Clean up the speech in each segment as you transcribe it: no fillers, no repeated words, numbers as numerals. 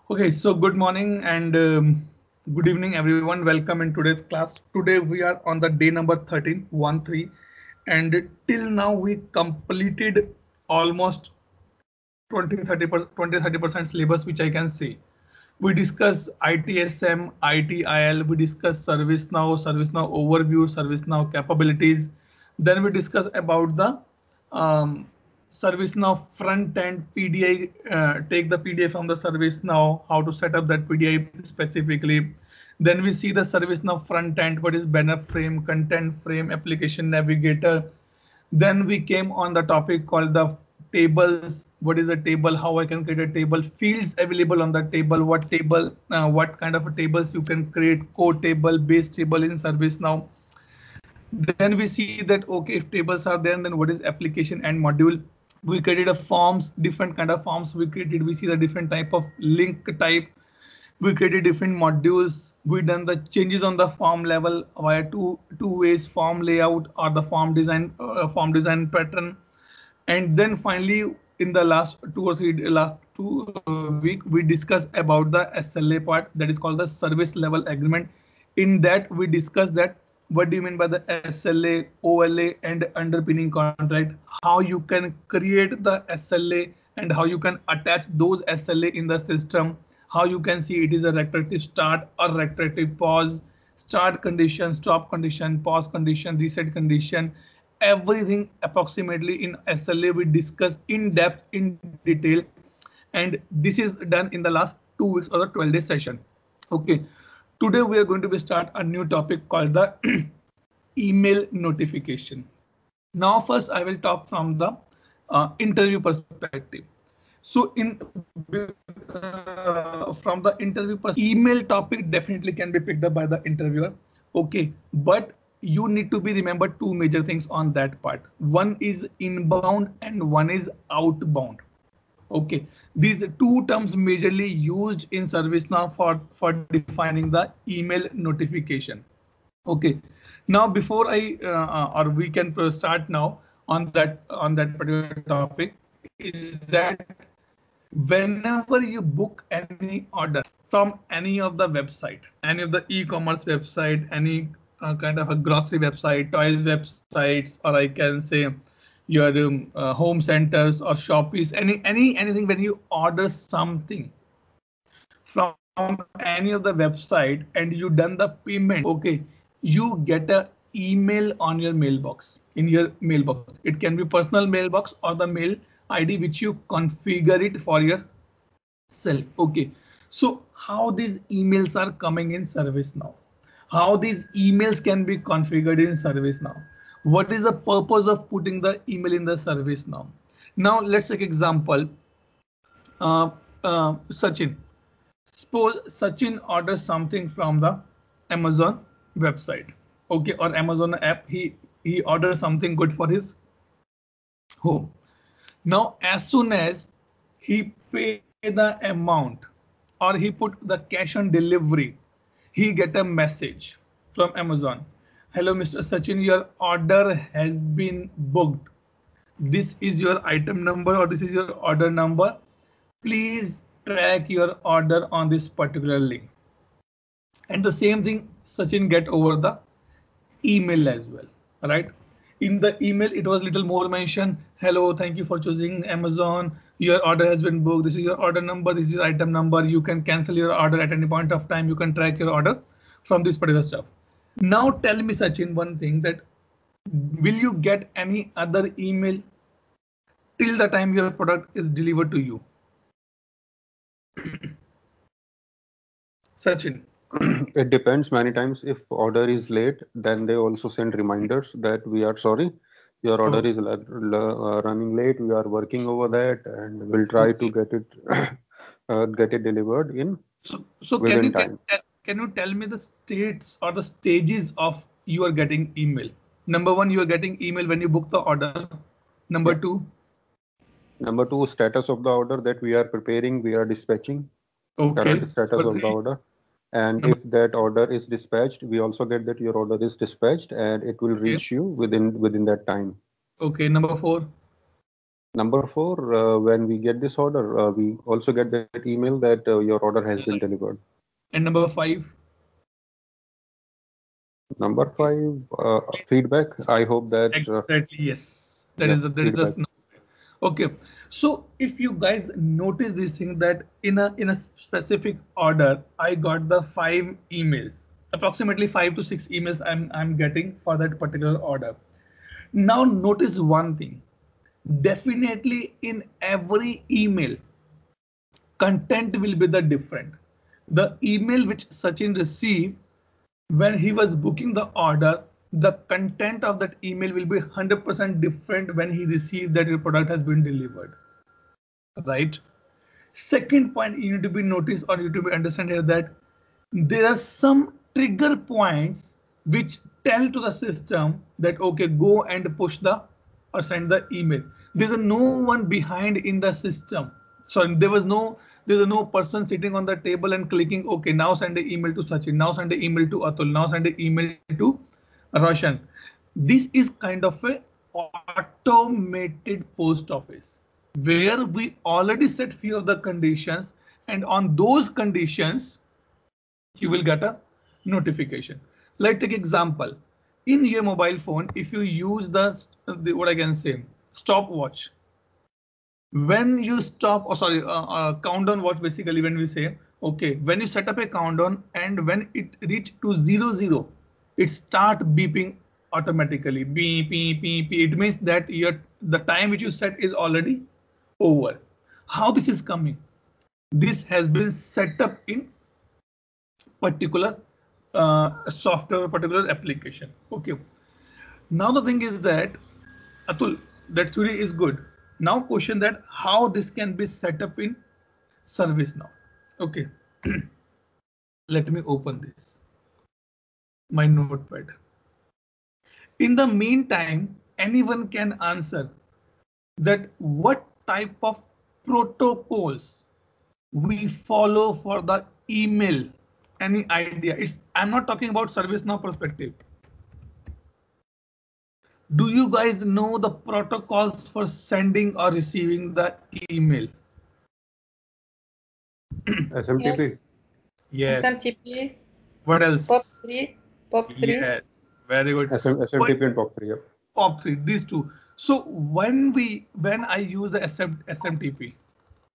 Okay, so good morning and good evening, everyone. Welcome in today's class. Today we are on the day number 13, 1-3, and till now we completed almost 20-30% syllabus, which I can say. We discuss ITSM, ITIL, we discuss ServiceNow overview, ServiceNow capabilities. Then we discuss about the um, ServiceNow front end PDI, take the PDI from the ServiceNow, how to set up that PDI specifically. Then we see the ServiceNow front end, what is banner frame, content frame, application navigator. Then we came on the topic called the tables. What is a table? How I can create a table? Fields available on the table. What table? What kind of a tables you can create? Core table, base table in ServiceNow. Then we see that okay, if tables are there, then what is application and module? We created a forms, different kind of forms we created. We see the different type of link type. We created different modules. We done the changes on the form level via two ways: form layout or the form design pattern. And then finally, in the last two week, we discussed about the SLA part, that is called the service level agreement. In that we discussed that what do you mean by the SLA, OLA, and underpinning contract, how you can create the SLA and how you can attach those SLA in the system, how you can see it is a retroactive start or retroactive pause, start condition, stop condition, pause condition, reset condition. Everything approximately in SLA we discuss in depth, in detail, and this is done in the last 2 weeks or the 12-day session. Okay, today we are going to be start a new topic called the email notification. Now first I will talk from the interview perspective. So in from the interview perspective, email topic definitely can be picked up by the interviewer. Okay, but you need to be remember two major things on that part. One is inbound and one is outbound. Okay, these two terms majorly used in ServiceNow for defining the email notification. Okay, now before I or we can start now on that particular topic, is that whenever you book any order from any of the website, any of the e-commerce website, any kind of a grocery website, toys websites, or I can say your home centers or Shoppies, anything, when you order something from any of the website and you done the payment, okay, you get a email on your mailbox, in your mailbox. It can be personal mailbox or the mail ID which you configure it for yourself. Okay, so how these emails are coming in ServiceNow, how these emails can be configured in ServiceNow, what is the purpose of putting the email in the ServiceNow. Now let's take example. Sachin. Suppose Sachin orders something from the Amazon website, okay, or Amazon app. He orders something good for his home. Now, as soon as he pay the amount or he put the cash on delivery, he get a message from Amazon. Hello, Mr. Sachin, your order has been booked. This is your item number or this is your order number. Please track your order on this particular link. And the same thing Sachin get over the email as well, right? In the email, it was little more mentioned. Hello, thank you for choosing Amazon. Your order has been booked. This is your order number. This is your item number. You can cancel your order at any point of time. You can track your order from this particular stuff. Now tell me, Sachin, one thing, that will you get any other email till the time your product is delivered to you? Sachin. It depends. Many times, if order is late, then they also send reminders that we are sorry, your order Oh, is running late. We are working over that, and we'll try to okay. get it delivered in So within time. can you tell me the states or the stages of you are getting email? Number one, you are getting email when you book the order. Number Yeah. two, Number two, status of the order that we are preparing, we are dispatching. okay. Current status Number of the three, order. And number if that order is dispatched, we also get that your order is dispatched and it will okay, reach you within that time. okay. Number four, Number 4, when we get this order, we also get that email that your order has been delivered. And number 5. Number 5, feedback. I hope that Exactly, yes. That yeah, is the feedback. okay. So if you guys notice this thing that in a specific order, I got the 5 emails, approximately 5 to 6 emails I'm getting for that particular order. Now notice one thing. Definitely in every email, content will be the different. The email which Sachin received when he was booking the order, the content of that email will be 100% different when he received that your product has been delivered. Right? Second point you need to be noticed or you need to be understand here that there are some trigger points which tell to the system that okay, go and push the or send the email. There's no one behind in the system. So there's no person sitting on the table and clicking okay, now send the email to Sachin, now send the email to Atul, now send the email to Roshan. This is kind of a automated post office where we already set few of the conditions, and on those conditions you will get a notification. Let's take example. In your mobile phone, if you use the what I can say stopwatch, when you stop, or sorry, countdown watch, basically when we say okay, when you set up a countdown and when it reach to 00, it start beeping automatically, beep beep beep beep. It means that the time which you set is already over. How this is coming? This has been set up in particular software, particular application. Okay. Now the thing is that Atul, that theory is good. Now question that how this can be set up in ServiceNow. Okay. Let me open this, my notepad. In the meantime, anyone can answer that what type of protocols we follow for the email. Any idea? I'm not talking about ServiceNow perspective. Do you guys know the protocols for sending or receiving the email? SMTP. Yes. SMTP. What else? POP3. POP3. Yes. Very good. SMTP and POP3. Yep. POP3, these two. So when I use the SMTP,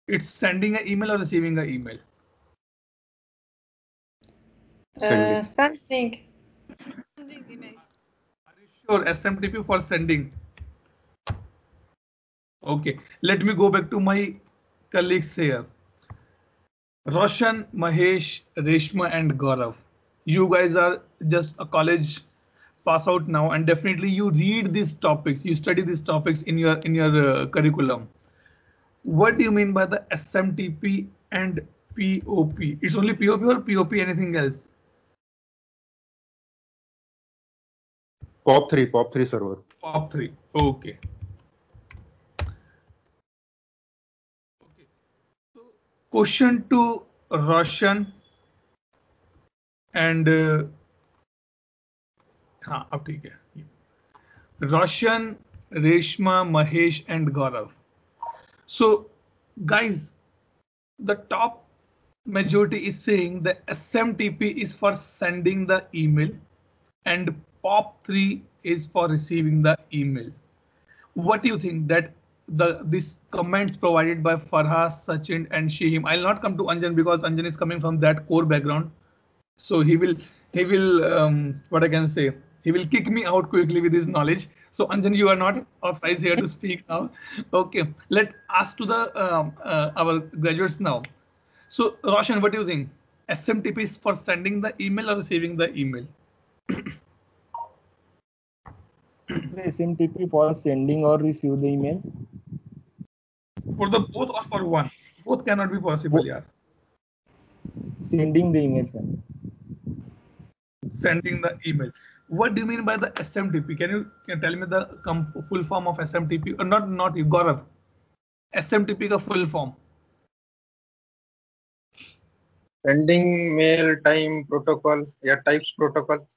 it's sending an email or receiving an email? Sending. Something. Sending email. Are you sure SMTP for sending? Okay, let me go back to my colleagues here. Roshan, Mahesh, Reshma and Gaurav. You guys are just a college pass out now, and definitely you read these topics, you study these topics in your curriculum. What do you mean by the SMTP and POP? It's only POP or POP anything else? POP3 server. POP3. Okay. So question to Roshan and हाँ अब ठीक है. Roshan, Reshma, Mahesh and Gaurav. So guys, the top majority is saying the SMTP is for sending the email and POP3 is for receiving the email. What do you think that this comments provided by Farhas, Sachin and Shahim? I'll not come to Anjan because Anjan is coming from that core background. So he will what I can say, he will kick me out quickly with his knowledge. So Anjan, you are not authorized here to speak now. Okay, let ask to the our graduates now. So Roshan, what do you think? SMTP is for sending the email or receiving the email? SMTP for sending or receive the email. For the both or for one? Both cannot be possible, yeah. Sending the email, sir. Sending the email. What do you mean by the SMTP? Can you tell me the full form of SMTP? Or not you, Gaurav. SMTP का full form. Sending mail time protocol, yeah, types protocol.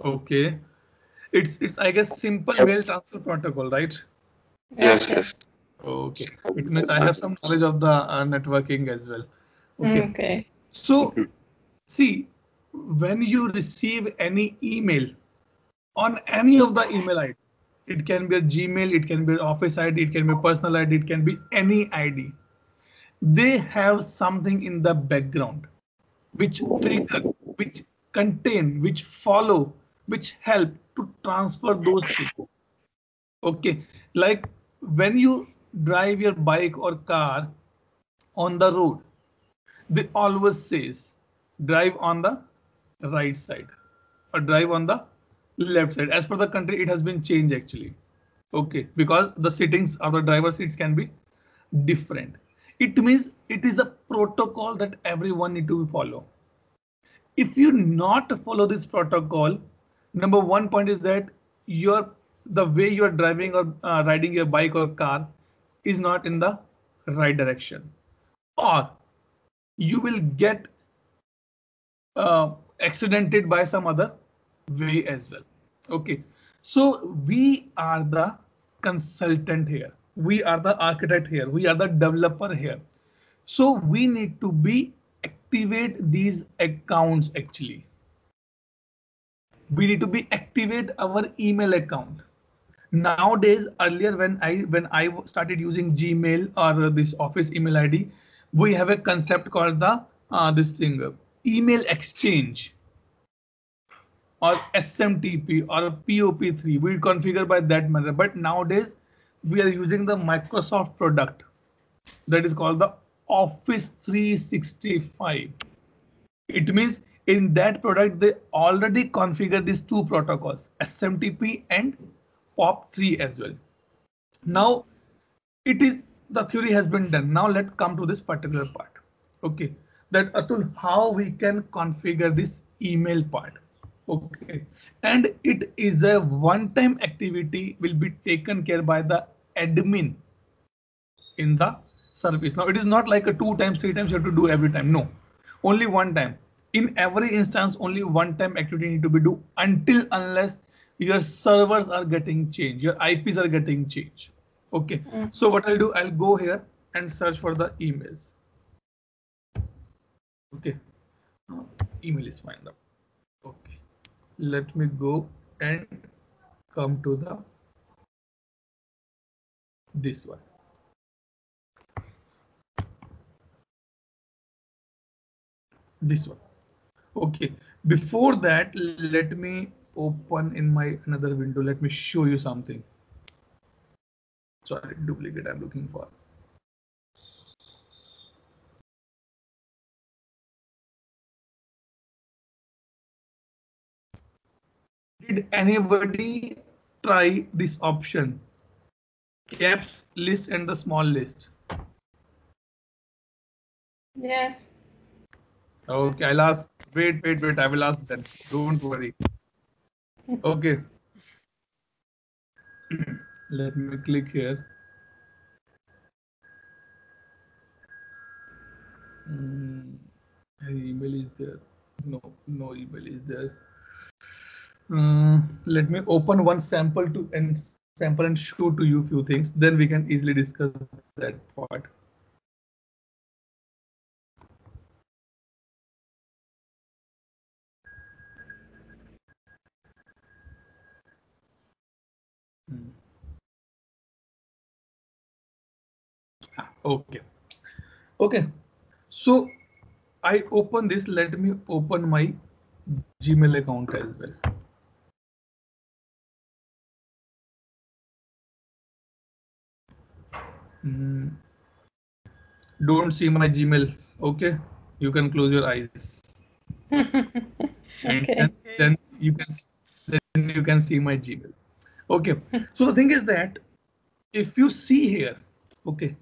Okay. It's I guess simple mail transfer protocol, right? Yes, yes. Okay, it means I have some knowledge of the networking as well. Okay, Okay. so see, when you receive any email on any of the email ID, it can be a Gmail, it can be an office ID, it can be a personal ID, it can be any ID. They have something in the background which trigger, which contain, which follow, which help to transfer those things. Okay, like when you drive your bike or car on the road, they always says drive on the right side or drive on the left side. As per the country, it has been changed actually. Okay, because the settings of the driver seats can be different. It means it is a protocol that everyone need to follow. If you not follow this protocol, number one point is that your the way you are driving or riding your bike or car is not in the right direction, or you will get accidented by some other way as well. Okay, so we are the consultant here, we are the architect here, we are the developer here. So we need to be activate these accounts actually. We need to be activate our email account. Nowadays, earlier when I started using Gmail or this office email ID, we have a concept called the this thing email exchange or SMTP or POP3. We configure by that manner. But nowadays we are using the Microsoft product that is called the Office 365. It means in that product they already configure these two protocols, SMTP and POP3 as well. Now it is the theory has been done. Now let's come to this particular part. Okay, that Atul, how we can configure this email part. Okay, and it is a one-time activity will be taken care by the admin in the service. Now it is not like a 2 times 3 times you have to do every time. No, only one time. In every instance, only one time activity need to be do until unless your servers are getting changed, your IPs are getting changed. Okay, so what I'll do, I'll go here and search for the emails. Okay, email is fine now. Okay, let me go and come to the this one. This one. Okay, before that, let me open in my another window. Let me show you something. Sorry, duplicate I'm looking for. Did anybody try this option? Caps list and the small list. Yes. Okay, I'll ask. Wait. I will ask then. Don't worry. Okay. Let me click here. Any email is there? No email is there. Let me open one sample and show to you few things. Then we can easily discuss that part. Okay. So I open this. Let me open my Gmail account as well. Don't see my Gmails. Okay, you can close your eyes. Okay. And then you can see my Gmail. Okay, so the thing is that if you see here, okay,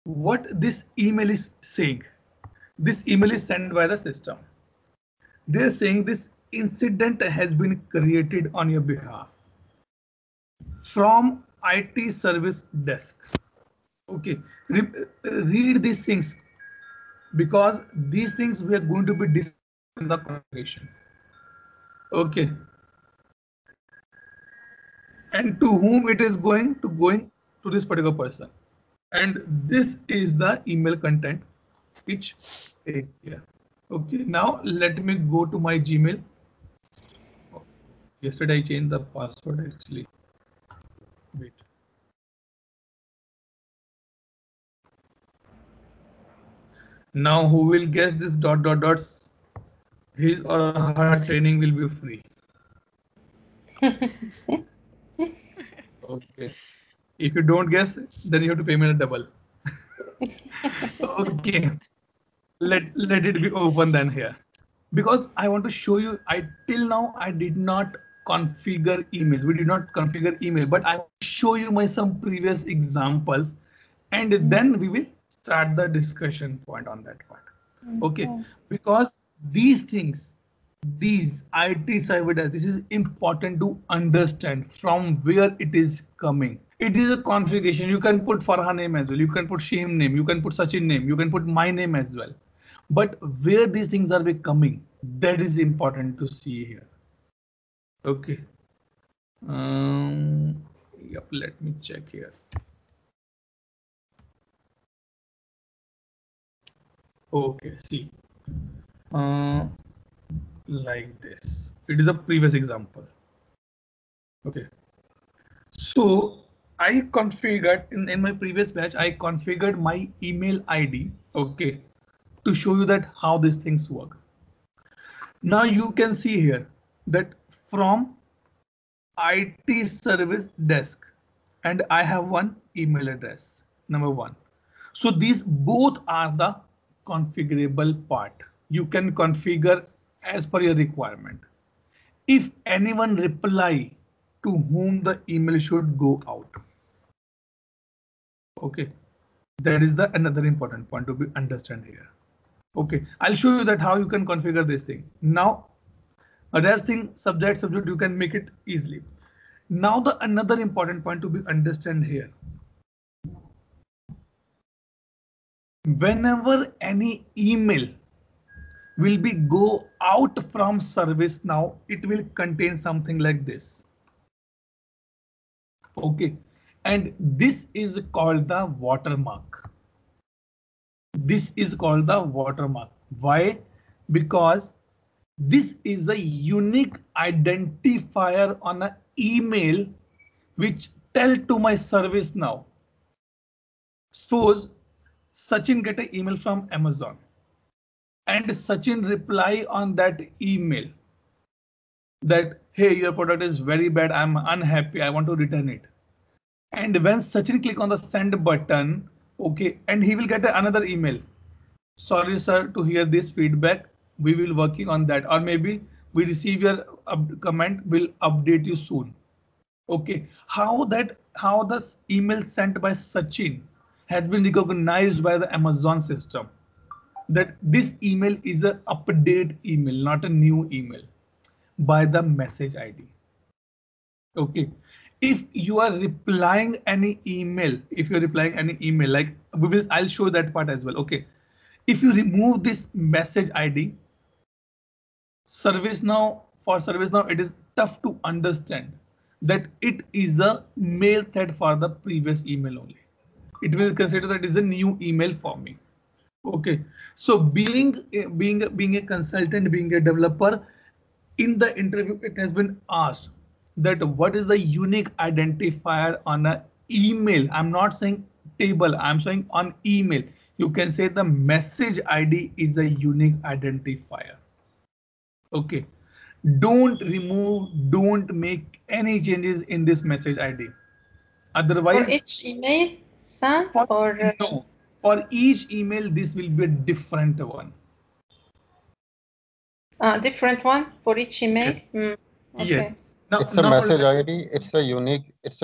what this email is saying, this email is sent by the system. They're saying this incident has been created on your behalf from IT service desk. Okay, read these things because these things we are going to be discussing in the conversation. Okay, and to whom it is going to this particular person. And this is the email content which take here. Okay, now let me go to my Gmail. Yesterday I changed the password actually. Wait. Now who will guess this dot dot dots? His or her training will be free. Okay. If you don't guess, then you have to pay me a double. Okay. Let it be open then here. Because I want to show you, till now I did not configure emails. We did not configure email, but I will show you my some previous examples, and then we will start the discussion point on that part. Okay, because these things, these IT server, this is important to understand from where it is coming. It is a configuration. You can put Farhan name as well. You can put Shame name. You can put Sachin name. You can put my name as well. But where these things are coming, that is important to see here. Okay. Yep. Let me check here. Okay. See. Like this. It is a previous example. Okay. So I configured in my previous batch, I configured my email ID. Okay. To show you that how these things work. Now you can see here that from IT service desk, and I have one email address, number one. So these both are the configurable part. You can configure as per your requirement. If anyone reply to whom the email should go out. Okay, that is the another important point to be understand here. Okay, I'll show you that how you can configure this thing. Now, rest thing, subject, you can make it easily. Now the another important point to be understand here. Whenever any email will be go out from ServiceNow, it will contain something like this. Okay, and this is called the watermark. This is called the watermark. Why? Because this is a unique identifier on an email which tell to my ServiceNow. Suppose Sachin get an email from Amazon and Sachin reply on that email that, hey, your product is very bad, I'm unhappy, I want to return it. And when Sachin click on the send button, okay, and he will get another email. Sorry, sir, to hear this feedback. We will working on that, or maybe we receive your comment, will update you soon. Okay, how the email sent by Sachin has been recognized by the Amazon system, that this email is an update email, not a new email, by the message ID. Okay, if you are replying any email, like I'll show that part as well. Okay, if you remove this message ID, ServiceNow, it is tough to understand that it is a mail thread for the previous email only. It will consider that is a new email for me. Okay, so being a consultant, being a developer, in the interview it has been asked that what is the unique identifier on an email. I'm not saying table, I'm saying on email. You can say the message ID is a unique identifier. Okay, don't remove, don't make any changes in this message ID. Otherwise, For each email sent no, for each email this will be a different one. Different one for each email. Yes. Okay. Yes. Now, It's a message ID. It's a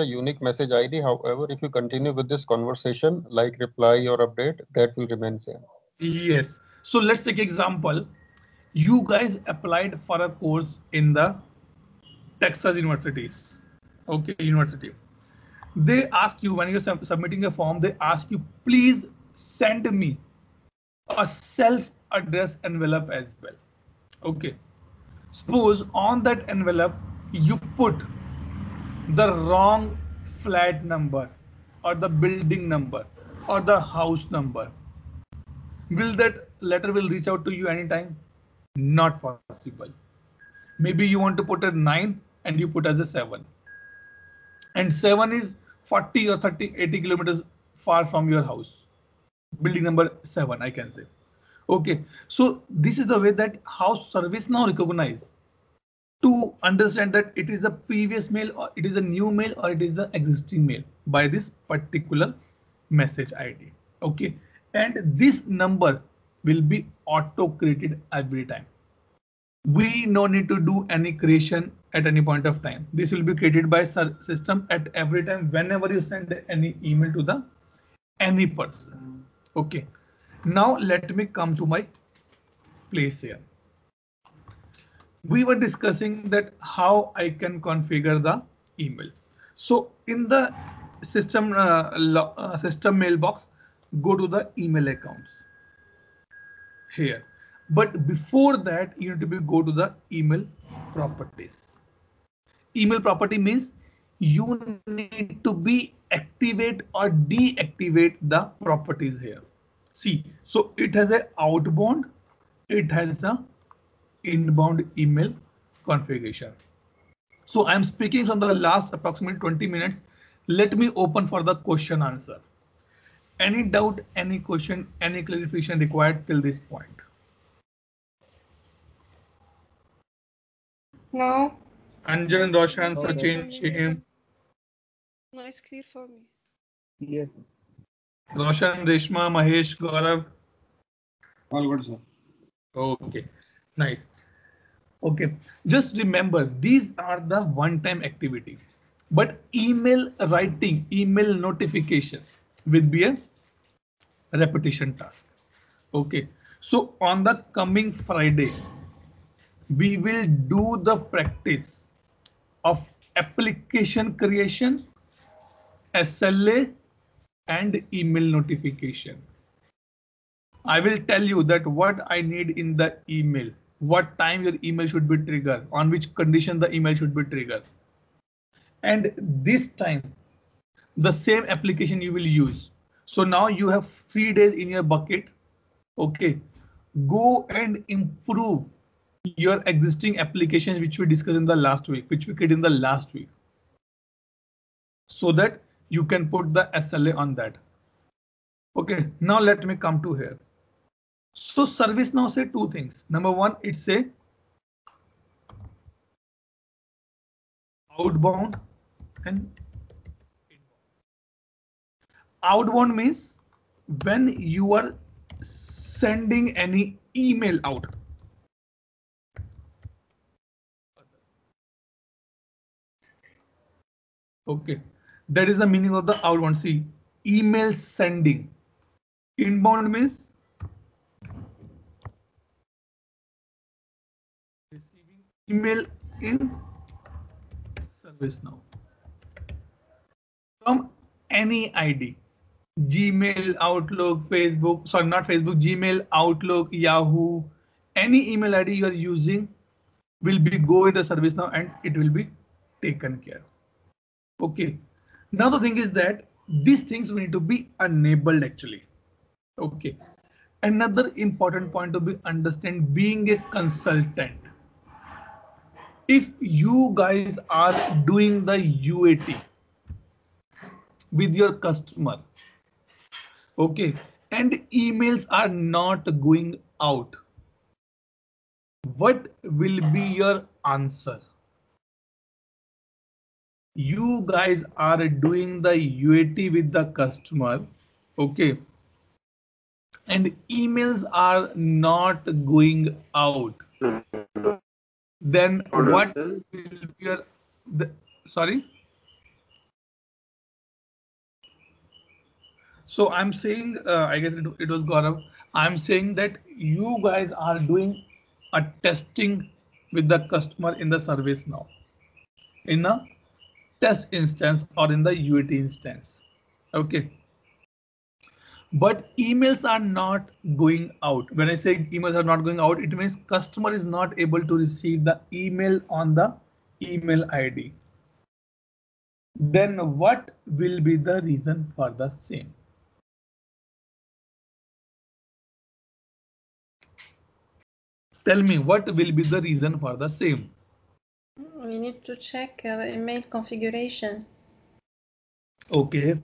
unique message ID. However, if you continue with this conversation, like reply or update, that will remain same. Yes. So let's take example. You guys applied for a course in the Texas universities. Okay, university. They ask you when you're submitting a form, they ask you, please send me a self-addressed envelope as well. Okay. Suppose on that envelope you put the wrong flat number or the building number or the house number, will that letter will reach out to you anytime? Not possible. Maybe you want to put a 9 and you put as a 7. And 7 is 40 or 30, 80 kilometers far from your house. Building number 7, I can say. Okay, so this is the way that how ServiceNow recognize to understand that it is a previous mail or it is a new mail or it is an existing mail by this particular message ID. Okay, and this number will be auto created every time. We no need to do any creation at any point of time. This will be created by system at every time whenever you send any email to the any person. Okay, now let me come to my place here. We were discussing that how I can configure the email. So in the system system mailbox, go to the email accounts here. But before that, you need to go to the email properties. Email property means you need to be activate or deactivate the properties here. See, so it has a outbound, it has a inbound email configuration. So I'm speaking from the last approximately 20 minutes. Let me open for the question answer. Any doubt, any question, any clarification required till this point? No. Anjan, Roshan, Okay. Sachin, Shihim, No, it's clear for me. Yes. Roshan, Reshma, Mahesh, Gaurav. All good, sir. Okay, nice. Okay, just remember these are the one-time activity, but email writing, email notification will be a repetition task. Okay, so on the coming Friday, we will do the practice of application creation, SLA, and email notification. I will tell you that what I need in the email, what time your email should be triggered, on which condition the email should be triggered. And this time, the same application you will use. So now you have 3 days in your bucket. Okay, go and improve your existing applications which we discussed in the last week, which we created in the last week, so that you can put the SLA on that. Okay, now let me come to here. So ServiceNow say two things. Number one, it say outbound and inbound. Outbound means when you are sending any email out. Okay, that is the meaning of the outbound. See, email sending. Inbound means receiving email in ServiceNow from any ID. Gmail, Outlook, Facebook, sorry, not Facebook, Gmail, Outlook, Yahoo, any email ID you are using will be go in the ServiceNow and it will be taken care of. Okay. Now the thing is that these things need to be enabled actually. Okay. Another important point to be understand being a consultant. If you guys are doing the UAT with your customer, okay, and emails are not going out, what will be your answer? You guys are doing the UAT with the customer, okay, and emails are not going out. Then what will be your sorry? So I'm saying, I guess it was Gaurav. I'm saying that you guys are doing a testing with the customer in the ServiceNow, in a test instance or in the UAT instance. Okay. But emails are not going out. When I say emails are not going out, it means customer is not able to receive the email on the email ID. then what will be the reason for the same? Tell me what will be the reason for the same? We need to check email configurations. Okay,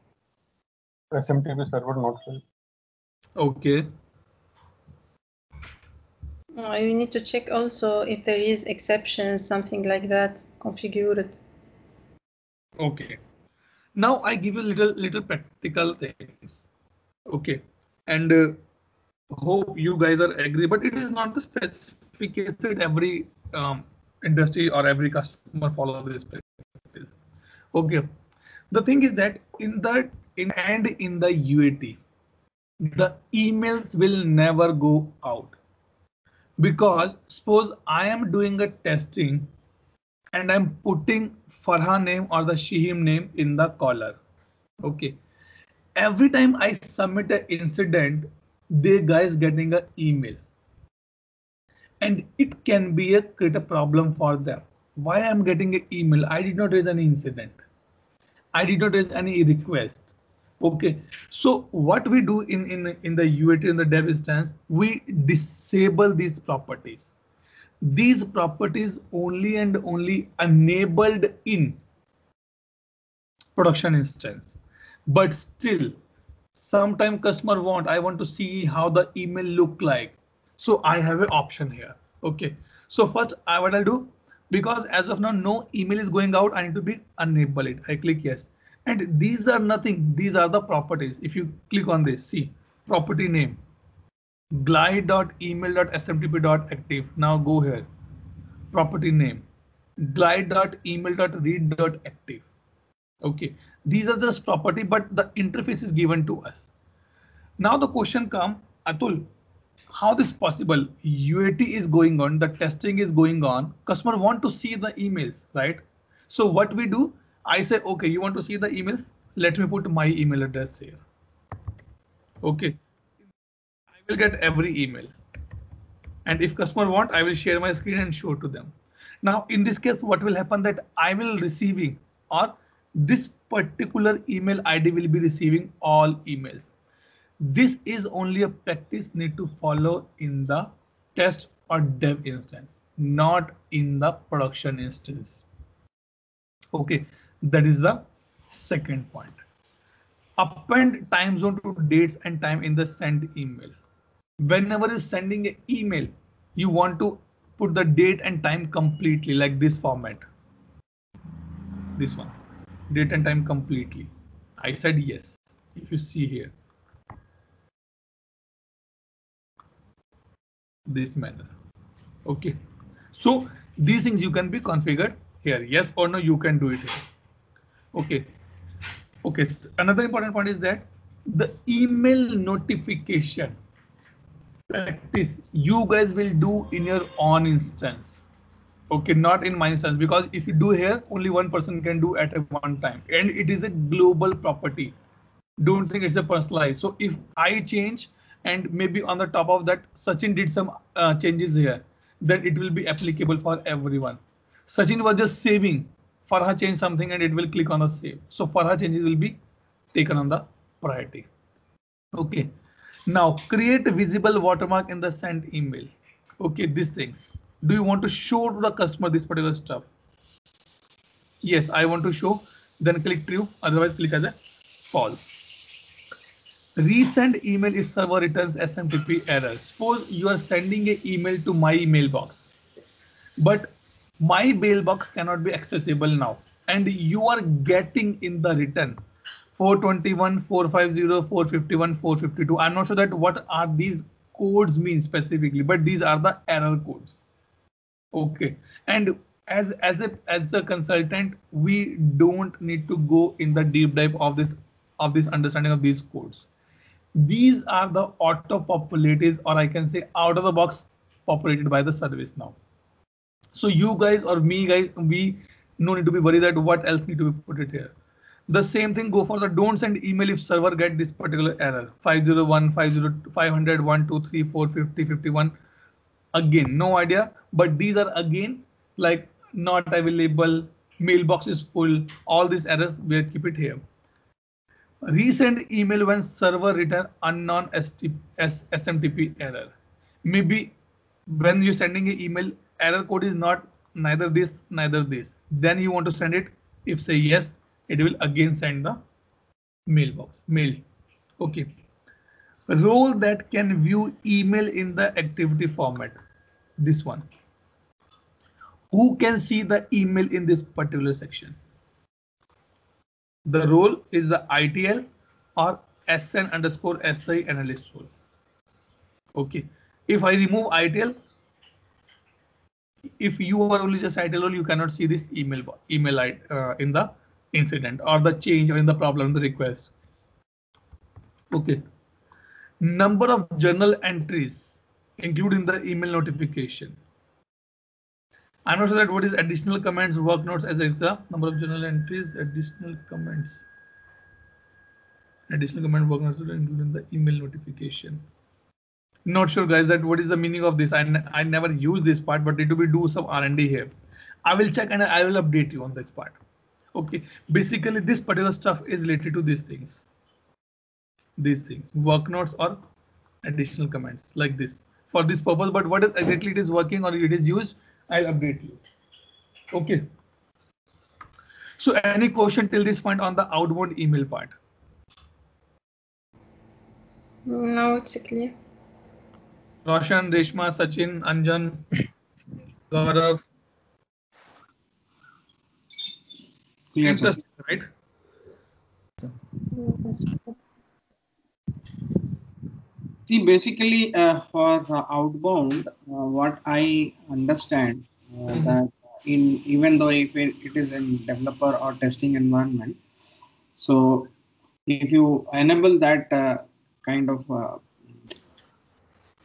SMTP server not safe. okay, You need to check also if there is exceptions, something like that, configured. okay. Now I give you little practical things. Okay, and hope you guys are agree, but it is not the specification every industry or every customer follow this practice. Okay, the thing is that in the UAT, the emails will never go out, because suppose I am doing a testing and I'm putting Farha name or the Shihim name in the caller. Okay, every time I submit an incident, the guys getting an email, and it can be create a problem for them. Why I'm getting an email? I did not raise any incident. I did not raise any request. Okay, so what we do in the UAT in the dev instance, we disable these properties. These properties only and only enabled in production instance, but still sometime customer I want to see how the email look like, so I have an option here. Okay, so first what I'll do, because as of now no email is going out, I need to be enable it. I click yes, and these are nothing, these are the properties. If you click on this, see property name glide.email.smtp.active. Now go here, property name glide.email.read.active. Okay, these are just property, but the interface is given to us. Now the question come, Atul, how this possible? UAT is going on, the testing is going on, customer want to see the emails, right? So what we do, I say, okay, you want to see the emails? Let me put my email address here. Okay, I will get every email. And if customer want, I will share my screen and show to them. Now, in this case, what will happen that I will receiving, or this particular email ID will be receiving all emails. This is only a practice need to follow in the test or dev instance, not in the production instance. Okay, that is the second point. Append time zone to dates and time in the send email. Whenever you're sending an email, you want to put the date and time completely, like this format. This one, date and time completely. I said yes. If you see here, this manner. Okay, so these things you can be configured here. Yes or no, you can do it here. Okay. Okay. Another important point is that the email notification practice you guys will do in your own instance. Okay, not in my instance, because if you do here, only one person can do at a one time, and it is a global property. Don't think it's a personalized. So if I change, and maybe on the top of that Sachin did some changes here, then it will be applicable for everyone. Sachin was just saving, Farha changed something and it will click on the save. So Farha changes will be taken on the priority. Okay, now create a visible watermark in the sent email. Okay, these things. Do you want to show to the customer this particular stuff? Yes, I want to show. Then click true, otherwise click as a false. Resend email if server returns SMTP error. Suppose you are sending an email to my mailbox, but my mailbox cannot be accessible now, and you are getting in the return 421, 450, 451, 452. I'm not sure that what are these codes mean specifically, but these are the error codes. Okay, and as a consultant, we don't need to go in the deep dive of this understanding of these codes. These are the auto populated, or I can say out of the box populated by the ServiceNow. So you guys or me guys, we no need to be worried that what else need to be put it here. The same thing go for the don't send email if server get this particular error 501, 50, 500, 1, 2, 3, 4, 50, 51. Again, no idea, but these are again like not available, mailbox is full, all these errors, we'll keep it here. Resend email when server return unknown SMTP error. Maybe when you're sending an email, error code is not neither this, neither this. Then you want to send it. If say yes, it will again send the mailbox, mail. Okay. Role that can view email in the activity format. This one. Who can see the email in this particular section? The role is the ITL or SN_SI analyst role. Okay. If I remove ITL, if you are only just ITL role, you cannot see this email in the incident or the change or in the problem, the request. Okay. Number of journal entries, including the email notification. I'm not sure that what is additional comments, work notes as a number of journal entries, additional comments. Additional comment work notes including the email notification. Not sure guys that what is the meaning of this. I never use this part, but need to be do some R&D here. I will check and I will update you on this part. Okay, basically this particular stuff is related to these things. These things, work notes or additional comments like this for this purpose, but what is exactly it is working or it is used, I'll update you. Okay. So any question till this point on the outbound email part? No, it's clear. Roshan, Reshma, Sachin, Anjan, Gaurav. Interesting, right? See, basically, for outbound, what I understand that even though if it is in developer or testing environment, so if you enable that kind of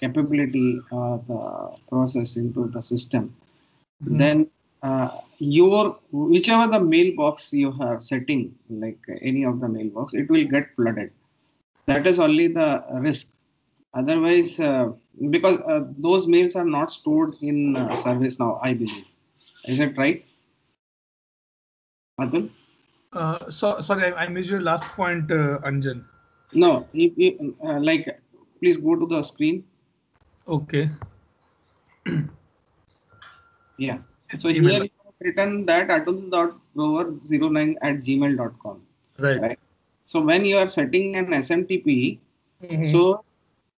capability, the process into the system, then whichever the mailbox you have setting, like any of the mailbox, it will get flooded. That is only the risk. Otherwise, because those mails are not stored in ServiceNow, I believe. Is it right, Atul? Sorry, I missed your last point, Anjan. No, like, please go to the screen. Okay. Yeah. So here you have written that atul.grover09@gmail.com. Right. So when you are setting an SMTP, so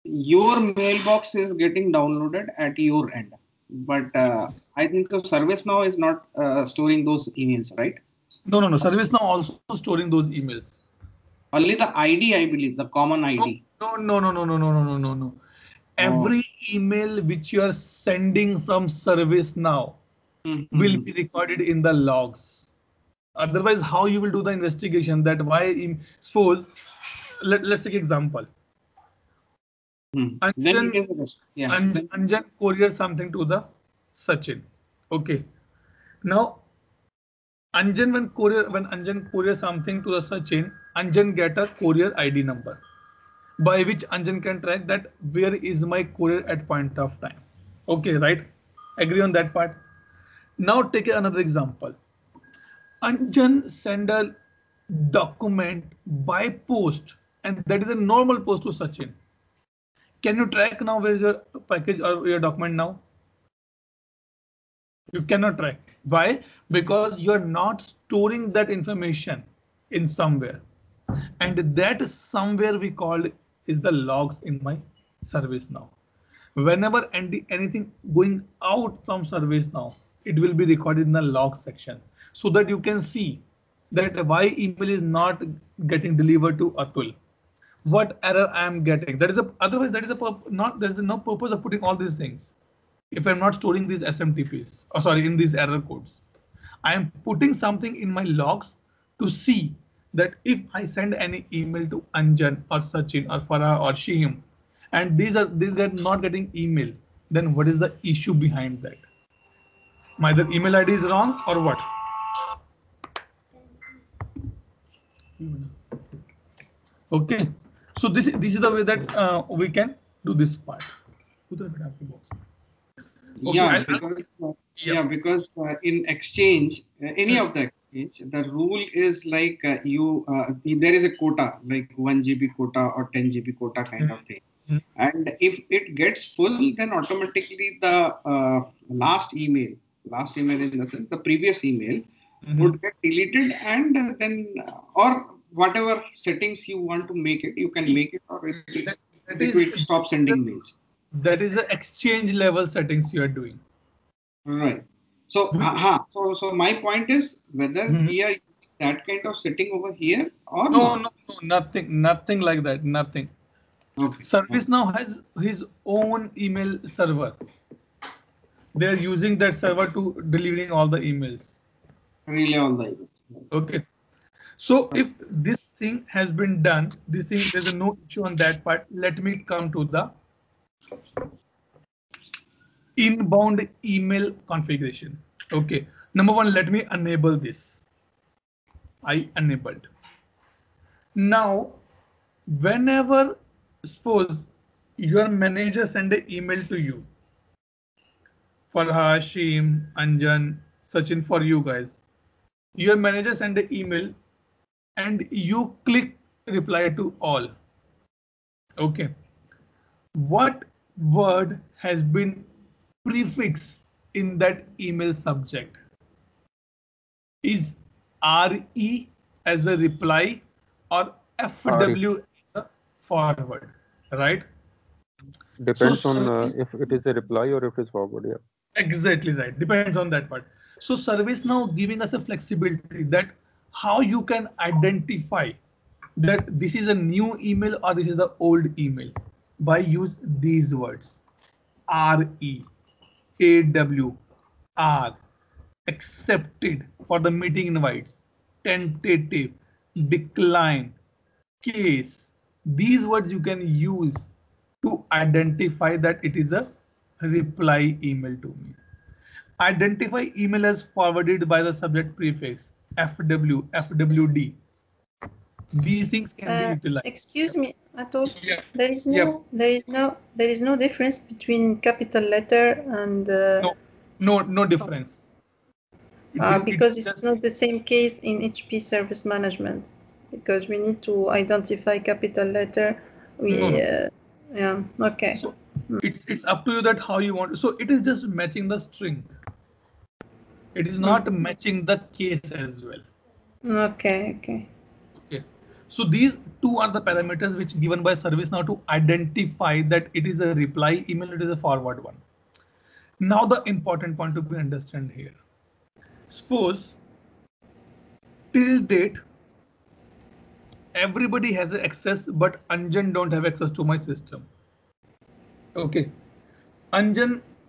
your mailbox is getting downloaded at your end, but I think the ServiceNow is not storing those emails, right? No. ServiceNow also storing those emails. Only the ID, I believe, the common ID. No. Every email which you are sending from ServiceNow will be recorded in the logs. Otherwise, how you will do the investigation? That why? Suppose, let's take example. Anjan courier something to the Sachin. Okay. Now, Anjan when Anjan courier something to the Sachin, Anjan get a courier ID number by which Anjan can track that where is my courier at point of time. Okay, right? Agree on that part. Now take another example. Anjan send a document by post, and that is a normal post to Sachin. Can you track now where is your package or your document now? You cannot track. Why? Because you are not storing that information in somewhere. And that somewhere we call is the logs in my ServiceNow. Whenever anything going out from ServiceNow, it will be recorded in the log section so that you can see that why email is not getting delivered to Atul. What error I am getting. Otherwise there is no purpose of putting all these things. If I'm not storing these SMTPs, in these error codes, I am putting something in my logs to see that if I send any email to Anjan or Sachin or Farah or Shihim, and these are not getting email, then what is the issue behind that? Either email ID is wrong or what? Okay, so this is the way that we can do this part. Okay, yeah, because Yeah, because in Exchange, any of the Exchange, the rule is like there is a quota, like 1 GB quota or 10 GB quota kind of thing. Mhm. And if it gets full, then automatically the last email in the sense, the previous email would get deleted, and then or whatever settings you want to make it, you can make it, or That it will stop sending mails. That is the Exchange level settings you are doing. Right. So, so my point is whether we are using that kind of setting over here or No, not. nothing like that, nothing. Okay. ServiceNow has his own email server. They are using that server to delivering all the emails. Relay all the emails. Okay. So if this thing has been done, there's no issue on that part. Let me come to the inbound email configuration. Okay. Number one, let me enable this. I enabled. Now, whenever suppose your manager send an email to you, for Hashim, Anjan, Sachin, for you guys, your manager send an email and you click reply to all. Okay. What word has been prefixed in that email subject? Is RE as a reply or FW as a forward, right? Depends So on service, if it is a reply or if it is forward. Yeah. exactly right. Depends on that part. So ServiceNow giving us a flexibility that how you can identify that this is a new email or this is the old email by use these words: RE, AW, R, accepted for the meeting invites, tentative, decline, case. These words you can use to identify that it is a reply email to me. Identify email as forwarded by the subject prefix FW, FWD. These things can be utilized. Excuse me, Atul. Yeah. There is Yep. no difference between capital letter and No difference. because it's just not the same case in HP service management, because we need to identify capital letter. Yeah, okay. So it's up to you that how you want. So it is just matching the string. It is not matching the case as well. Okay. Okay. So these two are the parameters which given by ServiceNow to identify that it is a reply email, it is a forward one. Now the important point to be understand here. Suppose till date everybody has access, but Anjan don't have access to my system. Okay.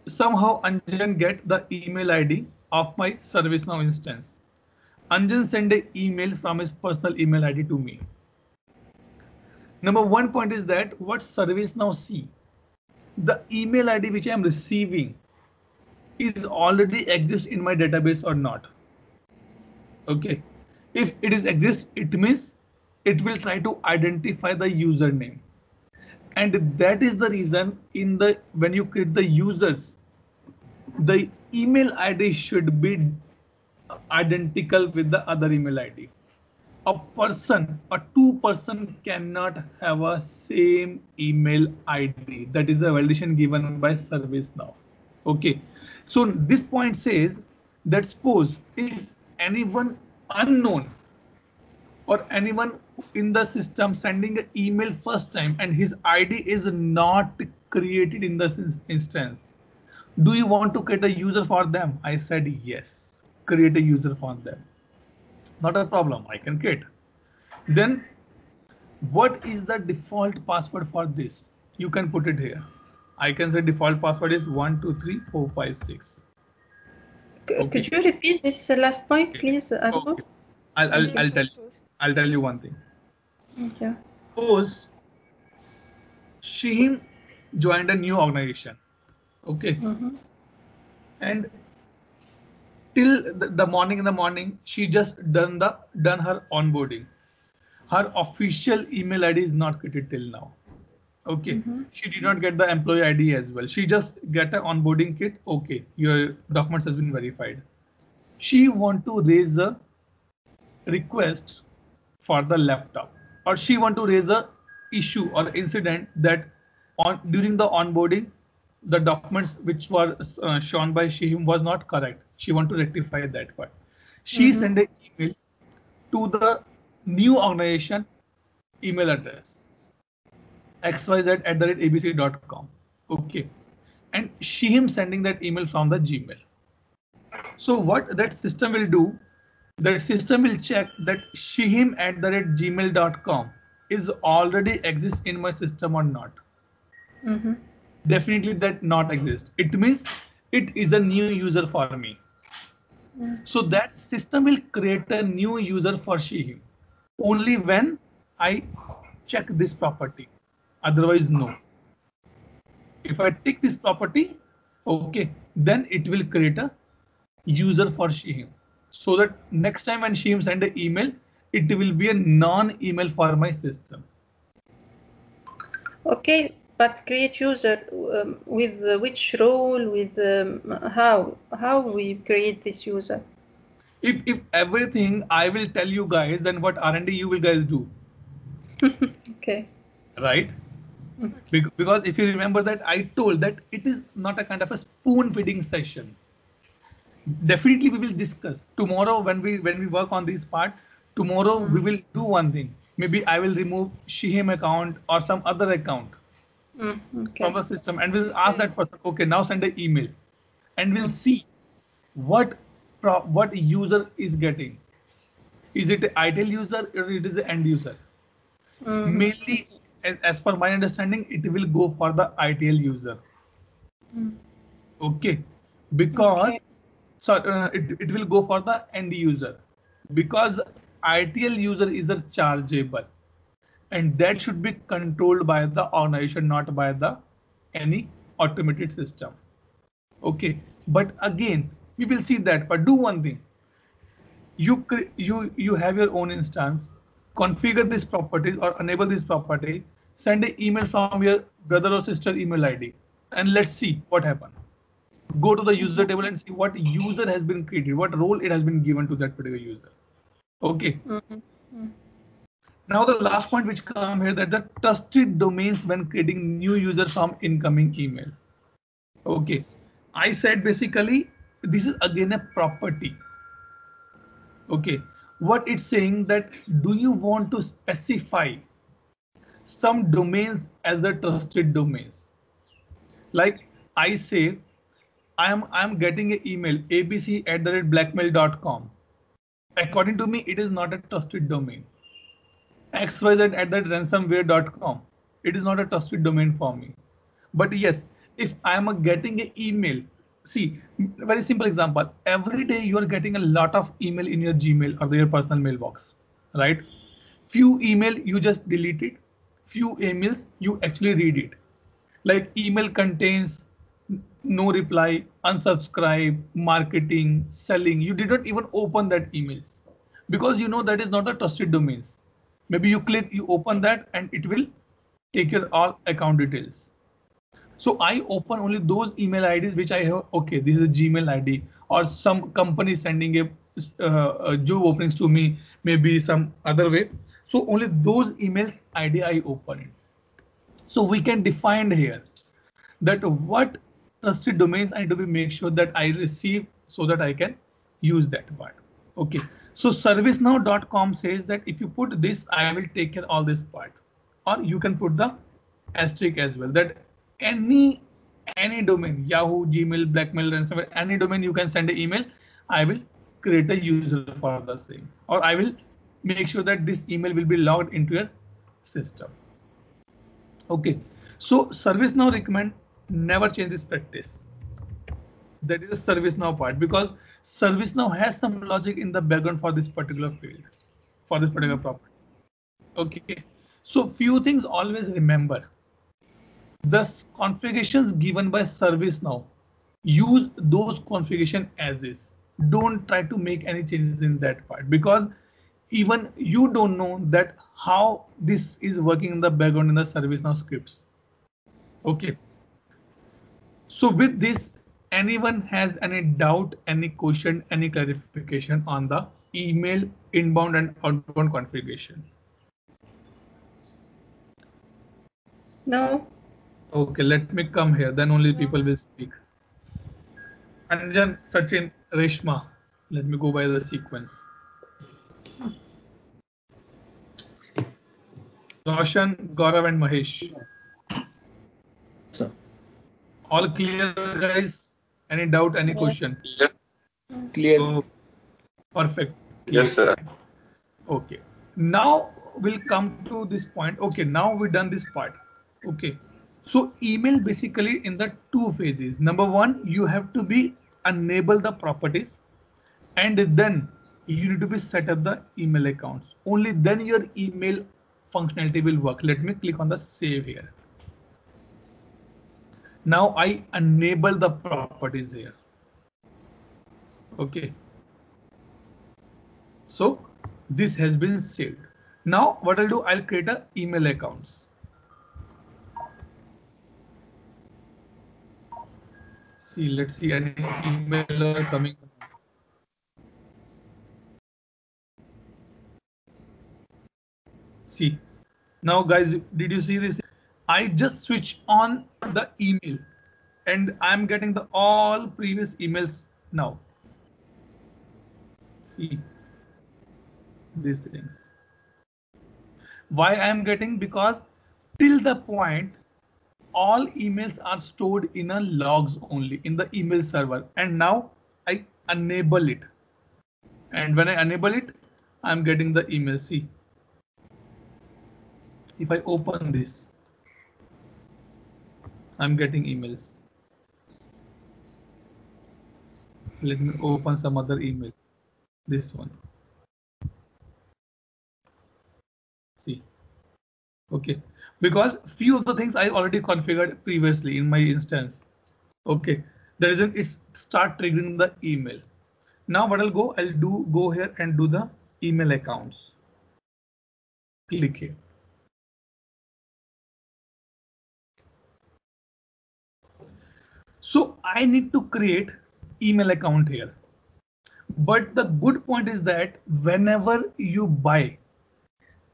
Somehow Anjan get the email ID of my ServiceNow instance. Anjan send an email from his personal email ID to me. Number one point is that what ServiceNow see, the email ID which I am receiving is already exists in my database or not. Okay. If it is exists, it means it will try to identify the username. And that is the reason when you create the users, the email ID should be identical with the other email ID. A two-person cannot have a same email ID. That is a validation given by ServiceNow. Okay. So this point says that suppose if anyone unknown or anyone in the system sending an email first time and his ID is not created in the instance, do you want to create a user for them? I said yes, create a user for them. Not a problem, I can create. Then what is the default password for this? You can put it here. I can say default password is 1 2 3 4 5 6. Okay. Could you repeat this last point, please, Atul? Okay. I'll tell you one thing. Okay. Suppose Sheen joined a new organization. Okay. And till the morning in the morning, she just done her onboarding. Her official email ID is not created till now. Okay, she did not get the employee ID as well. She just get an onboarding kit. Okay, your documents has been verified. She want to raise a request for the laptop, or she want to raise a issue or incident that on during the onboarding the documents which were shown by Shihim was not correct. She want to rectify that part. She send an email to the new organization email address xyz@abc.com. Okay, and Shihim sending that email from the Gmail. So what that system will do, that system will check that shihim@gmail.com is already exists in my system or not. Definitely that not exist. It means it is a new user for me. So that system will create a new user for Shihim only when I check this property. Otherwise, no. If I tick this property, okay, then it will create a user for Shihim. So that next time when Shihim send an email, it will be a non-email for my system. Okay, but create user with which role, with how we create this user? If everything I will tell you guys, then what R&D you will guys do? Okay. Right? Because if you remember that I told that it is not a kind of a spoon feeding session. Definitely we will discuss tomorrow when we work on this part. Tomorrow we will do one thing. Maybe I will remove Shihim account or some other account from the system, and we'll ask that person, okay, now send an email, and we'll see what user is getting. Is it an ideal user or it is an end user? Mainly, as per my understanding, it will go for the ideal user. Okay, because it will go for the end user, because ideal user is a chargeable, and that should be controlled by the organization, not by the any automated system. Okay, but again we will see that. But do one thing: you have your own instance, configure this properties or enable this property, send an email from your brother or sister email ID, and let's see what happens. Go to the user table and see what user has been created, what role it has been given to that particular user. Okay. Now the last point which come here, that the trusted domains when creating new user from incoming email. Okay, I said basically this is again a property. Okay, what it's saying that do you want to specify some domains as the trusted domains? Like I say, I am getting an email abc@blackmail.com. According to me, it is not a trusted domain. xyz@ransomware.com. It is not a trusted domain for me. But yes, if I am getting an email, see, very simple example. Every day you are getting a lot of email in your Gmail or your personal mailbox, right? Few email you just delete it. Few emails you actually read it. Like email contains no reply, unsubscribe, marketing, selling. You did not even open that emails because you know that is not a trusted domains. Maybe you click, you open that, and it will take your all account details. So I open only those email IDs which I have. Okay, this is a Gmail ID, or some company sending a job openings to me, maybe some other way. So only those emails ID I open it. So we can define here that what trusted domains I need to be make sure that I receive so that I can use that part. Okay, so servicenow.com says that if you put this, I will take care all this part, or you can put the asterisk as well, that any domain, Yahoo, Gmail, Blackmail, ransomware, any domain you can send an email, I will create a user for the same, or I will make sure that this email will be logged into your system. Okay, so ServiceNow recommend never change this practice. That is the ServiceNow part, because ServiceNow has some logic in the background for this particular field, for this particular property. Okay, so few things always remember. The configurations given by ServiceNow, use those configuration as is. Don't try to make any changes in that part, because even you don't know that how this is working in the background in the ServiceNow scripts. Okay. So with this, anyone has any doubt, any question, any clarification on the email inbound and outbound configuration? No. Okay, let me come here. Then only No. people will speak. Anjan, Sachin, Reshma. Let me go by the sequence. Roshan, Gaurav, and Mahesh. Sir. All clear, guys? Any doubt, any question? Clear. So, perfect. Yes, sir. Okay. Now we'll come to this point. Okay, now we've done this part. Okay. So email basically in the two phases. Number one, you have to be enable the properties, and then you need to be set up the email accounts. Only then your email functionality will work. Let me click on the save here. Now I enable the properties here. Okay. So this has been saved. Now what I'll do, I'll create a email accounts. See, let's see any emailer coming. See, now guys, did you see this? I just switch on the email and I'm getting the all previous emails now. See these things. Why I am getting? Because till the point all emails are stored in a logs only in the email server, and now I enable it, and when I enable it, I'm getting the email. See, if I open this, I'm getting emails. Let me open some other email. This one. See. Okay. Because few of the things I already configured previously in my instance. Okay. The reason it's start triggering the email. Now what I'll go here and do the email accounts. Click here. So I need to create email account here. But the good point is that whenever you buy,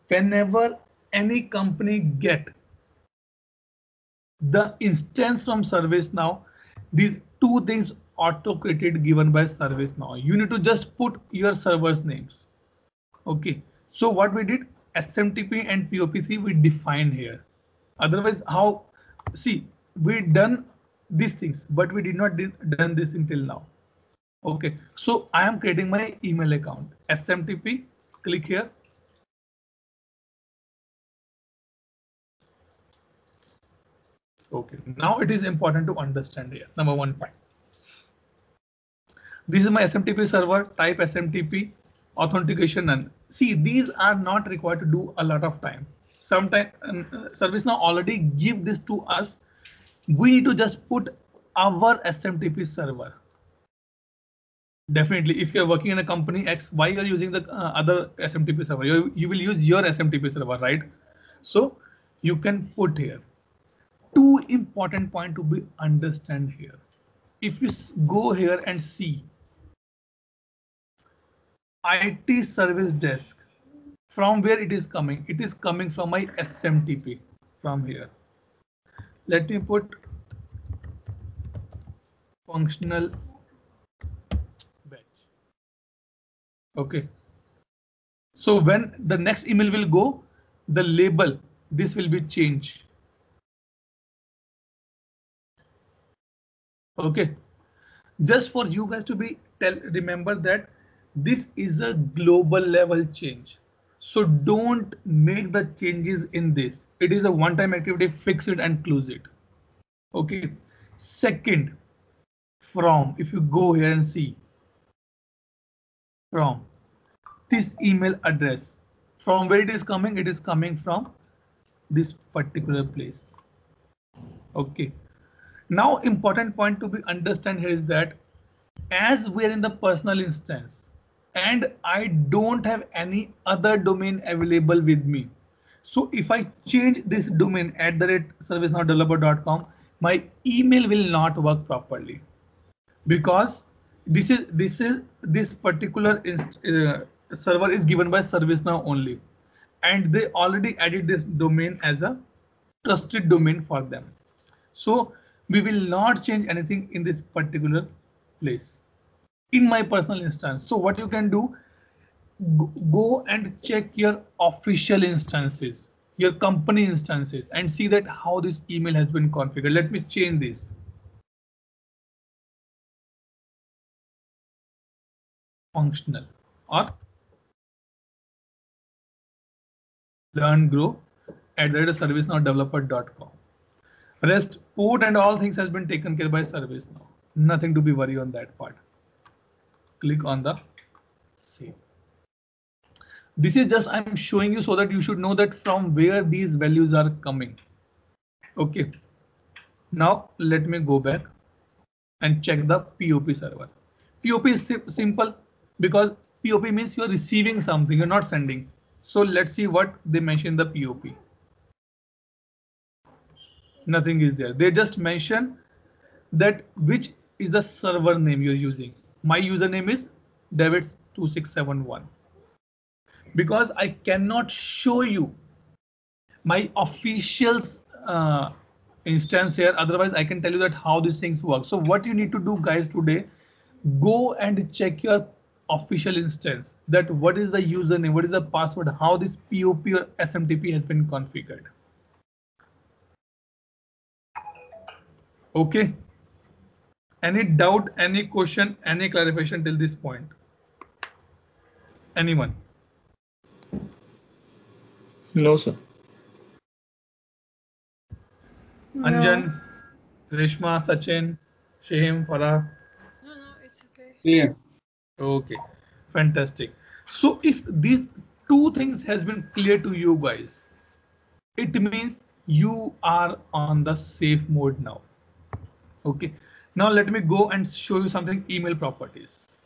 whenever any company get the instance from ServiceNow, these two things auto created given by ServiceNow. You need to just put your server's names. Okay. So what we did, SMTP and POP3 we define here. Otherwise, how? See, we done these things, but we did not done this until now. Okay, so I am creating my email account. SMTP, click here. Okay, now it is important to understand here. Number one point. This is my SMTP server, type SMTP, authentication none. See, these are not required to do a lot of time. Sometimes ServiceNow already give this to us. We need to just put our SMTP server. Definitely, if you're working in a company X, why you're using the other SMTP server? You will use your SMTP server, right? So you can put here. Two important points to be understand here. If you go here and see IT service desk, from where it is coming? It is coming from my SMTP from here. Let me put functional batch. Okay. So when the next email will go, the label, this will be changed. Okay. Just for you guys to be remember that this is a global level change. So don't make the changes in this. It is a one-time activity, fix it and close it. Okay. Second, from, if you go here and see from this email address, from where it is coming from this particular place. Okay. Now important point to be understand here is that as we are in the personal instance and I don't have any other domain available with me, So if I change this domain @servicenowdeveloper.com, my email will not work properly, because this particular server is given by ServiceNow only, and they already added this domain as a trusted domain for them. So we will not change anything in this particular place in my personal instance. So what you can do, go and check your official instances, your company instances, and see that how this email has been configured. Let me change this. Functional or learn grow @servicenowdeveloper.com. Rest port and all things has been taken care by ServiceNow. Nothing to be worried on that part. Click on the save. This is just I'm showing you so that you should know that from where these values are coming. Okay. Now let me go back and check the POP server. POP is simple because POP means you're receiving something, you're not sending. So let's see what they mention in the POP. Nothing is there. They just mention that which is the server name you're using. My username is Davids2671. Because I cannot show you my official instance here, otherwise I can tell you that how these things work. So what you need to do, guys, today, go and check your official instance, that what is the username, what is the password, how this POP or SMTP has been configured. Okay. Any doubt, any question, any clarification till this point? Anyone? No, sir. Anjan, Rishma, Sachin, Shahim, Farah. No, it's okay. Clear. Okay, fantastic. So if these two things has been clear to you guys, it means you are on the safe mode now. Okay, now let me go and show you something, email properties.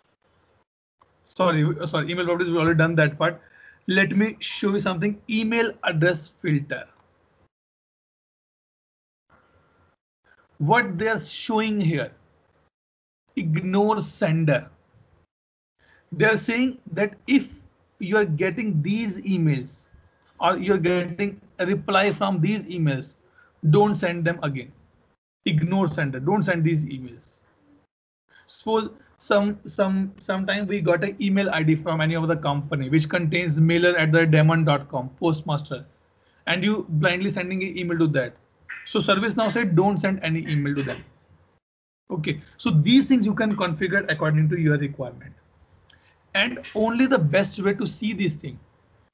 Sorry, email properties, we already done that part. Let me show you something, email address filter. What they are showing here, ignore sender. They are saying that if you are getting these emails or you're getting a reply from these emails, don't send them again. Ignore sender, don't send these emails. Suppose sometime we got an email ID from any of the company which contains mailer@demon.com, postmaster, and you blindly sending an email to that. So ServiceNow said don't send any email to them. Okay, so these things you can configure according to your requirement. And only the best way to see this thing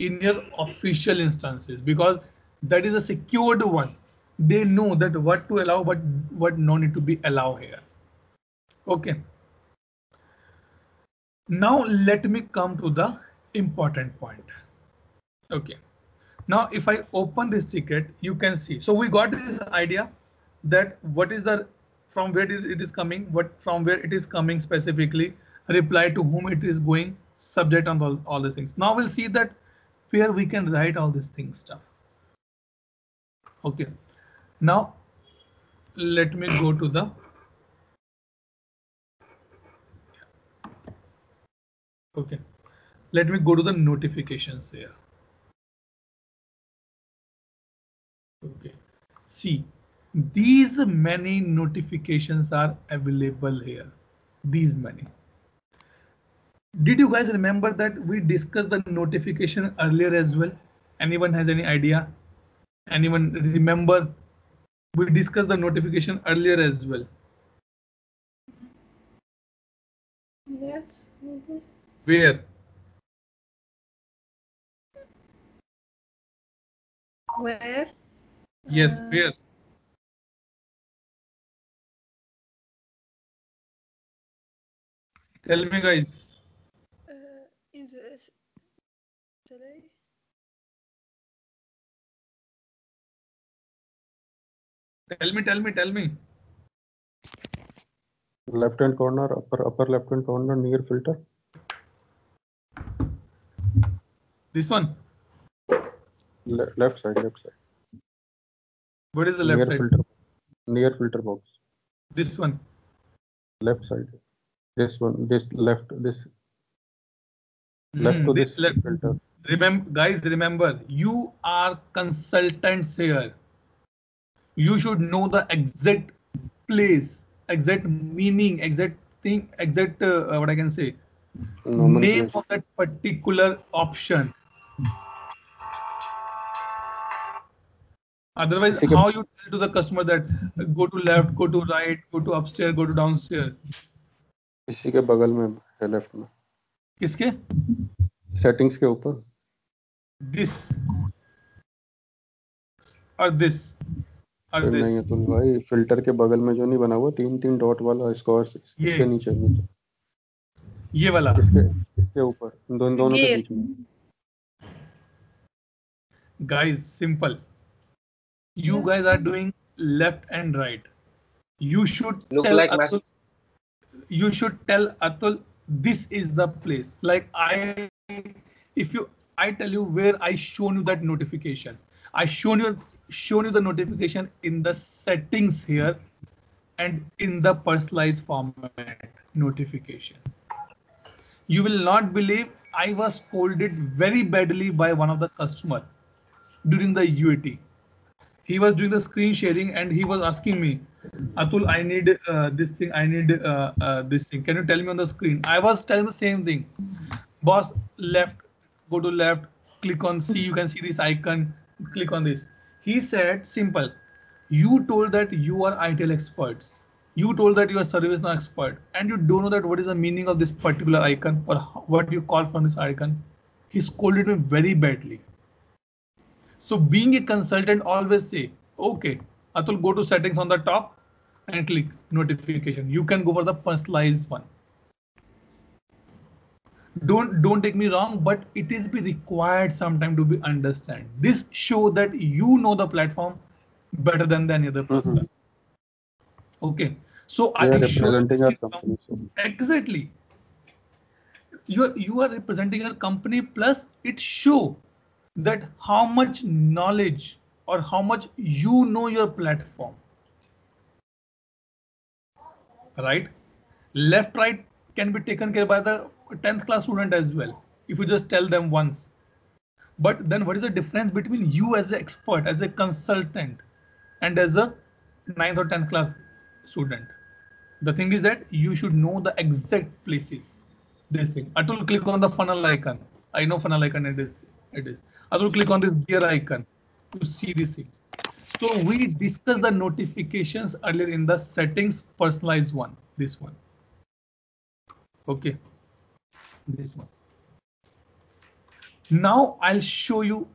in your official instances, because that is a secured one. They know that what to allow, what no need to be allowed here. Okay. Now let me come to the important point. Okay. Now if I open this ticket, you can see. So we got this idea that what is the, from where it is coming, from where it is coming specifically, reply to whom it is going, subject, and all these things. Now we'll see that where we can write all these things stuff. Okay. Now let me go to the let me go to the notifications here. Okay, see, these many notifications are available here. These many. Did you guys remember that we discussed the notification earlier as well? Anyone has any idea? Anyone remember? We discussed the notification earlier as well. Yes. Mm-hmm. Where? Where? Yes, where? Tell me, guys. In the SLA. Tell me. Left hand corner, upper left hand corner near filter. This one. Left side. What is the left side? Near filter box. This one. Left side. This one. This left. This left to this left. filter. Remember, you are consultants here. You should know the exact place, exact meaning, exact thing, exact what I can say, name of that particular option. Otherwise, how you tell to the customer that go to left, go to right, go to upstairs, go to downstairs? इसी के बगल में है left में. किसके? Settings के ऊपर. This or this or this. नहीं अतुल भाई, फिल्टर के बगल में जो नहीं बना हुआ 3 डॉट वाला स्क्वायर, इसके नीचे. ये वाला. इसके ऊपर दोनों के बीच में. Guys, simple. You guys are doing left and right. You should tell Atul, you should tell Atul this is the place. Like I tell you where I shown you that notification. I shown you the notification in the settings here and in the personalized format notification. You will not believe, I was scolded very badly by one of the customer during the UAT. He was doing the screen sharing and he was asking me, Atul, I need this thing. I need this thing. Can you tell me on the screen? I was telling the same thing. Boss, left, go to left, click on C. You can see this icon. Click on this. He said, simple. You told that you are ITIL experts. You told that you are ServiceNow expert, and you don't know that what is the meaning of this particular icon or what you call from this icon. He scolded me very badly. So being a consultant, always say, okay, Atul, go to settings on the top and click notification. You can go for the personalized one. Don't take me wrong, but it is be required sometime to be understand. This show that you know the platform better than any other person. Okay, so I representing our company. Exactly. You are representing your company, plus it show that how much knowledge or how much you know your platform. Right? Left, right can be taken care by the 10th class student as well, if you just tell them once. But then what is the difference between you as an expert, as a consultant, and as a 9th or 10th class student? The thing is that you should know the exact places. This thing. Atul, click on the funnel icon. I know funnel icon it is. Atul, click on this gear icon to see these things. So we discussed the notifications earlier in the settings personalized one. This one. Okay. This one. Now I'll show you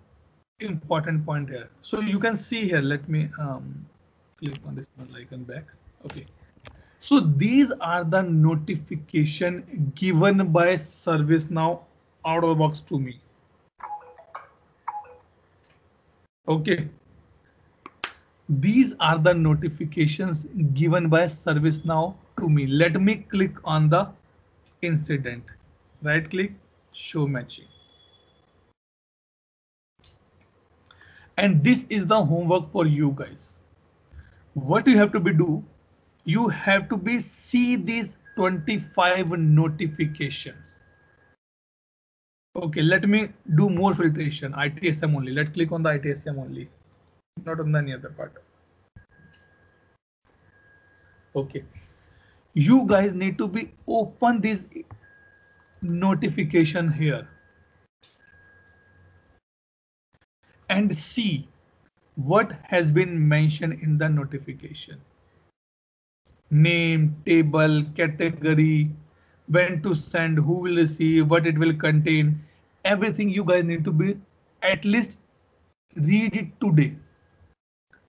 important point here. So you can see here. Let me click on this funnel icon back. Okay. So these are the notification given by ServiceNow out of the box to me. Okay. These are the notifications given by ServiceNow to me. Let me click on the incident. Right click, show matching. And this is the homework for you guys. What you have to do, you have to see these 25 notifications. Okay, let me do more filtration. ITSM only. Let's click on the ITSM only, not on any other part. Okay, you guys need to be open this notification here and see what has been mentioned in the notification. Name, table, category, when to send, who will receive, what it will contain. Everything you guys need to be at least read it today.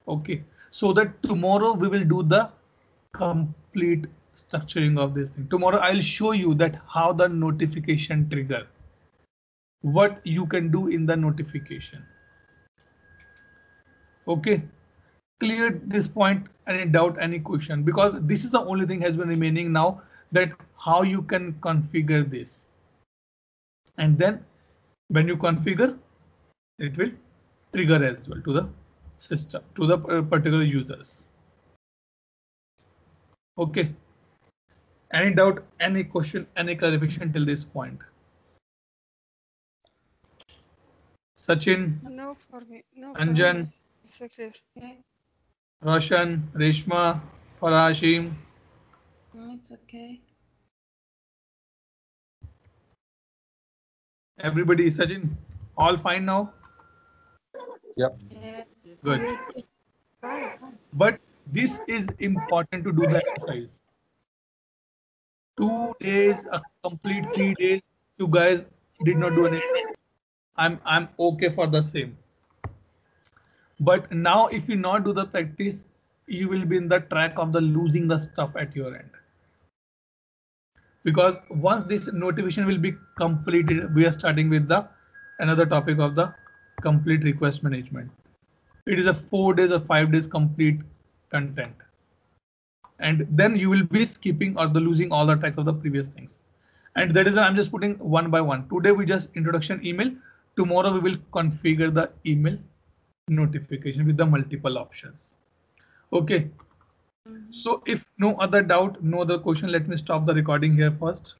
Okay, so that tomorrow we will do the complete structuring of this thing. Tomorrow I'll show you that how the notification trigger, what you can do in the notification. Okay, clear this point? Any doubt, any question? Because this is the only thing has been remaining now, that how you can configure this. And then when you configure, it will trigger as well to the system, to the particular users. Okay. Any doubt, any question, any clarification till this point? Sachin, No for me. No for Anjan, me. It's clear. Okay. Roshan, Reshma, Farashim. No, it's okay. Everybody, Sachin, all fine now? Yes. Good. Fine. But this is important to do the exercise. 2 days, a complete 3 days, you guys did not do anything. I'm okay for the same. But now if you not do the practice, you will be in the track of the losing the stuff at your end. Because once this notification will be completed, we are starting with the another topic of the complete request management. It is a 4 days or 5 days complete content. And then you will be skipping or the losing all the tracks of the previous things. And that is why I'm just putting one by one. Today we just introduction email. Tomorrow we will configure the email notification with the multiple options. Okay. So if no other doubt, no other question, let me stop the recording here first.